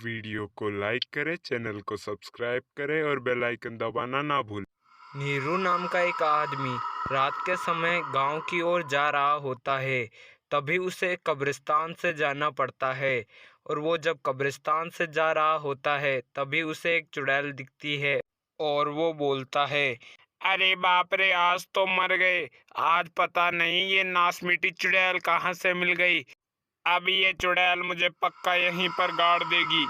Video को like करें, channel को सब्सक्राइब करें और बेल आइकन दबाना ना भूलें। नीरू नाम का एक आदमी रात के समय गांव की ओर जा रहा होता है। तभी उसे कब्रिस्तान से जाना पड़ता है और वो जब कब्रिस्तान से जा रहा होता है तभी उसे एक चुड़ैल दिखती है और वो बोलता है, अरे बाप रे, आज तो मर गए। आज पता नहीं ये नास मिटी चुड़ैल कहाँ से मिल गई। अब ये चुड़ैल मुझे पक्का यहीं पर गाड़ देगी।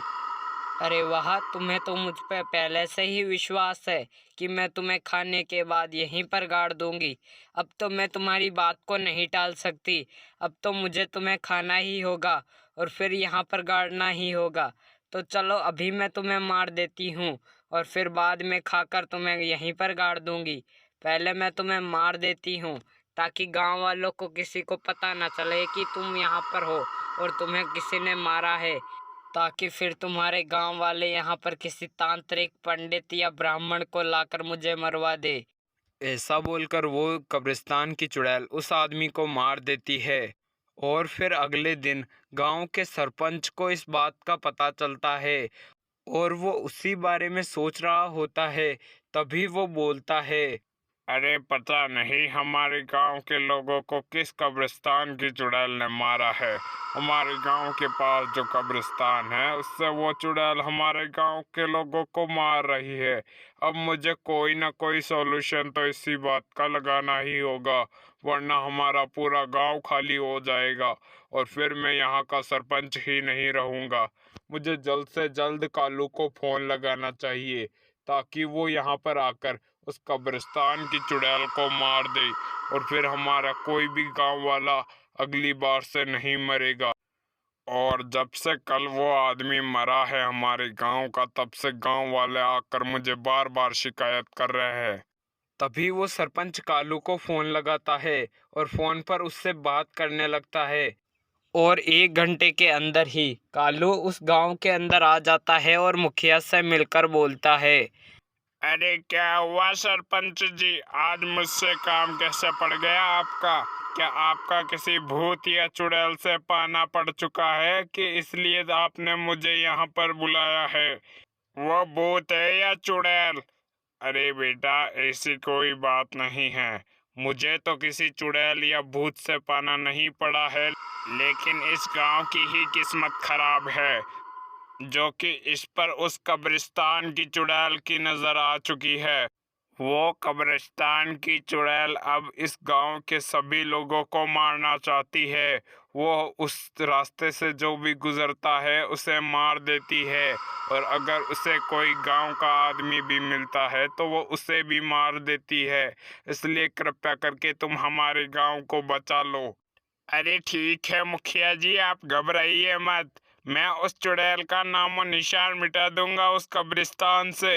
अरे वाह, तुम्हें तो मुझ पे पहले से ही विश्वास है कि मैं तुम्हें खाने के बाद यहीं पर गाड़ दूंगी। अब तो मैं तुम्हारी बात को नहीं टाल सकती। अब तो मुझे तुम्हें खाना ही होगा और फिर यहाँ पर गाड़ना ही होगा। तो चलो, अभी मैं तुम्हें मार देती हूँ और फिर बाद में खाकर तुम्हें यहीं पर गाड़ दूंगी। पहले मैं तुम्हें मार देती हूँ ताकि गांव वालों को किसी को पता ना चले कि तुम यहाँ पर हो और तुम्हें किसी ने मारा है, ताकि फिर तुम्हारे गांव वाले यहाँ पर किसी तांत्रिक पंडित या ब्राह्मण को लाकर मुझे मरवा दे। ऐसा बोलकर वो कब्रिस्तान की चुड़ैल उस आदमी को मार देती है। और फिर अगले दिन गांव के सरपंच को इस बात का पता चलता है और वो उसी बारे में सोच रहा होता है। तभी वो बोलता है, अरे पता नहीं हमारे गांव के लोगों को किस कब्रिस्तान की चुड़ैल ने मारा है। हमारे गांव के पास जो कब्रिस्तान है उससे वो चुड़ैल हमारे गांव के लोगों को मार रही है। अब मुझे कोई ना कोई सॉल्यूशन तो इसी बात का लगाना ही होगा, वरना हमारा पूरा गांव खाली हो जाएगा और फिर मैं यहाँ का सरपंच ही नहीं रहूँगा। मुझे जल्द से जल्द कालू को फोन लगाना चाहिए ताकि वो यहाँ पर आकर उस कब्रिस्तान की चुड़ैल को मार दे और फिर हमारा कोई भी गांव वाला अगली बार से नहीं मरेगा। और जब से कल वो आदमी मरा है हमारे गांव का, तब से गांव वाले आकर मुझे बार बार शिकायत कर रहे हैं। तभी वो सरपंच कालू को फोन लगाता है और फोन पर उससे बात करने लगता है। और 1 घंटे के अंदर ही कालू उस गांव के अंदर आ जाता है और मुखिया से मिलकर बोलता है, अरे क्या हुआ सरपंच जी, आज मुझसे काम कैसे पड़ गया आपका? क्या आपका किसी भूत या चुड़ैल से पाना पड़ चुका है कि इसलिए आपने मुझे यहाँ पर बुलाया है? वो भूत है या चुड़ैल? अरे बेटा, ऐसी कोई बात नहीं है। मुझे तो किसी चुड़ैल या भूत से पाना नहीं पड़ा है, लेकिन इस गांव की ही किस्मत खराब है जो कि इस पर उस कब्रिस्तान की चुड़ैल की नजर आ चुकी है। वो कब्रिस्तान की चुड़ैल अब इस गांव के सभी लोगों को मारना चाहती है। वो उस रास्ते से जो भी गुजरता है उसे मार देती है और अगर उसे कोई गांव का आदमी भी मिलता है तो वो उसे भी मार देती है। इसलिए कृपया करके तुम हमारे गांव को बचा लो। अरे ठीक है मुखिया जी, आप घबराइए मत। मैं उस चुड़ैल का नामो निशान मिटा दूंगा उस कब्रिस्तान से।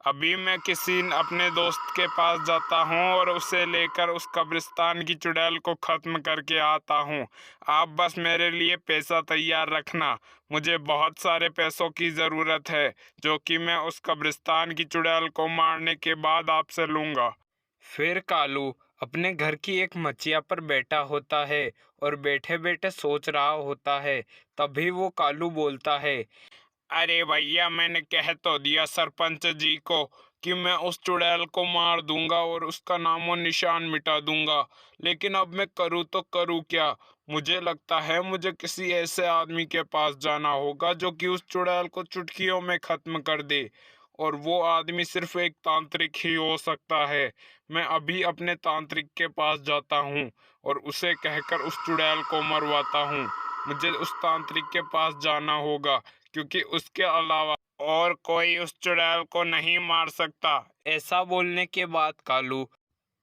अभी मैं किसी अपने दोस्त के पास जाता हूँ और उसे लेकर उस कब्रिस्तान की चुड़ैल को खत्म करके आता हूँ। आप बस मेरे लिए पैसा तैयार रखना। मुझे बहुत सारे पैसों की ज़रूरत है जो कि मैं उस कब्रिस्तान की चुड़ैल को मारने के बाद आपसे लूँगा। फिर कालू अपने घर की एक मचिया पर बैठा होता है और बैठे बैठे सोच रहा होता है। तभी वो कालू बोलता है, अरे भैया, मैंने कह तो दिया सरपंच जी को कि मैं उस चुड़ैल को मार दूंगा और उसका नामो निशान मिटा दूंगा, लेकिन अब मैं करूँ तो करूँ क्या? मुझे लगता है मुझे किसी ऐसे आदमी के पास जाना होगा जो कि उस चुड़ैल को चुटकियों में खत्म कर दे, और वो आदमी सिर्फ एक तांत्रिक ही हो सकता है। मैं अभी अपने तांत्रिक के पास जाता हूँ और उसे कहकर उस चुड़ैल को मरवाता हूँ। मुझे उस तांत्रिक के पास जाना होगा क्योंकि उसके अलावा और कोई उस चुड़ैल को नहीं मार सकता। ऐसा बोलने के बाद कालू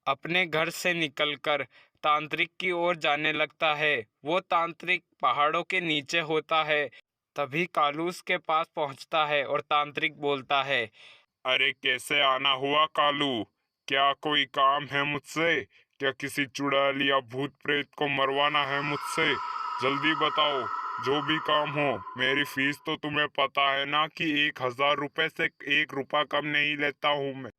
अपने घर से निकलकर तांत्रिक की ओर जाने लगता है। वो तांत्रिक पहाड़ों के नीचे होता है। तभी कालू उसके पास पहुंचता है और तांत्रिक बोलता है, अरे कैसे आना हुआ कालू? क्या कोई काम है मुझसे? क्या किसी चुड़ैल या भूत प्रेत को मरवाना है मुझसे? जल्दी बताओ। जो भी काम हो, मेरी फीस तो तुम्हें पता है ना कि 1,000 रुपए से 1 रुपया कम नहीं लेता हूँ मैं।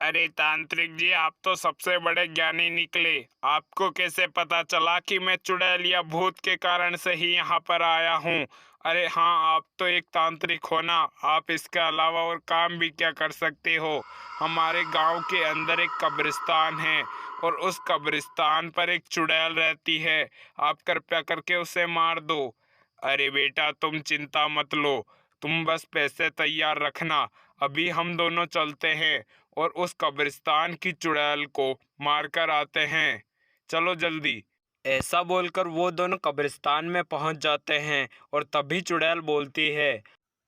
अरे तांत्रिक जी, आप तो सबसे बड़े ज्ञानी निकले। आपको कैसे पता चला कि मैं चुड़ैल या भूत के कारण से ही यहाँ पर आया हूँ? अरे हाँ, आप तो एक तांत्रिक हो ना। आप इसके अलावा और काम भी क्या कर सकते हो? हमारे गांव के अंदर एक कब्रिस्तान है और उस कब्रिस्तान पर एक चुड़ैल रहती है। आप कृपया करके उसे मार दो। अरे बेटा, तुम चिंता मत लो, तुम बस पैसे तैयार रखना। अभी हम दोनों चलते हैं और उस कब्रिस्तान की चुड़ैल को मार कर आते हैं। चलो जल्दी। ऐसा बोलकर वो दोनों कब्रिस्तान में पहुंच जाते हैं और तभी चुड़ैल बोलती है।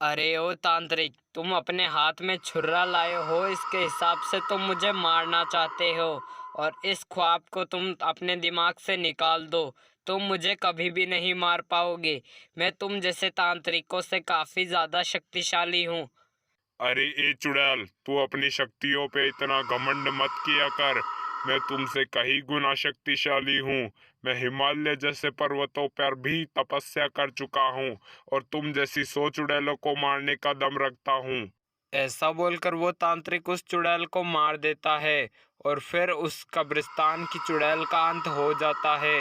अरे ओ तांत्रिक, तुम अपने हाथ में छुरा लाए हो, इसके हिसाब से तुम मुझे मारना चाहते हो और इस ख्वाब को तुम अपने दिमाग से निकाल दो। तुम मुझे कभी भी नहीं मार पाओगे। मैं तुम जैसे तांत्रिकों से काफ़ी ज़्यादा शक्तिशाली हूँ। अरे ए चुड़ैल, तू अपनी शक्तियों पे इतना घमंड मत किया कर। मैं तुमसे कई गुना शक्तिशाली हूँ। मैं हिमालय जैसे पर्वतों पर भी तपस्या कर चुका हूँ और तुम जैसी 100 चुड़ैलों को मारने का दम रखता हूँ। ऐसा बोलकर वो तांत्रिक उस चुड़ैल को मार देता है और फिर उस कब्रिस्तान की चुड़ैल का अंत हो जाता है।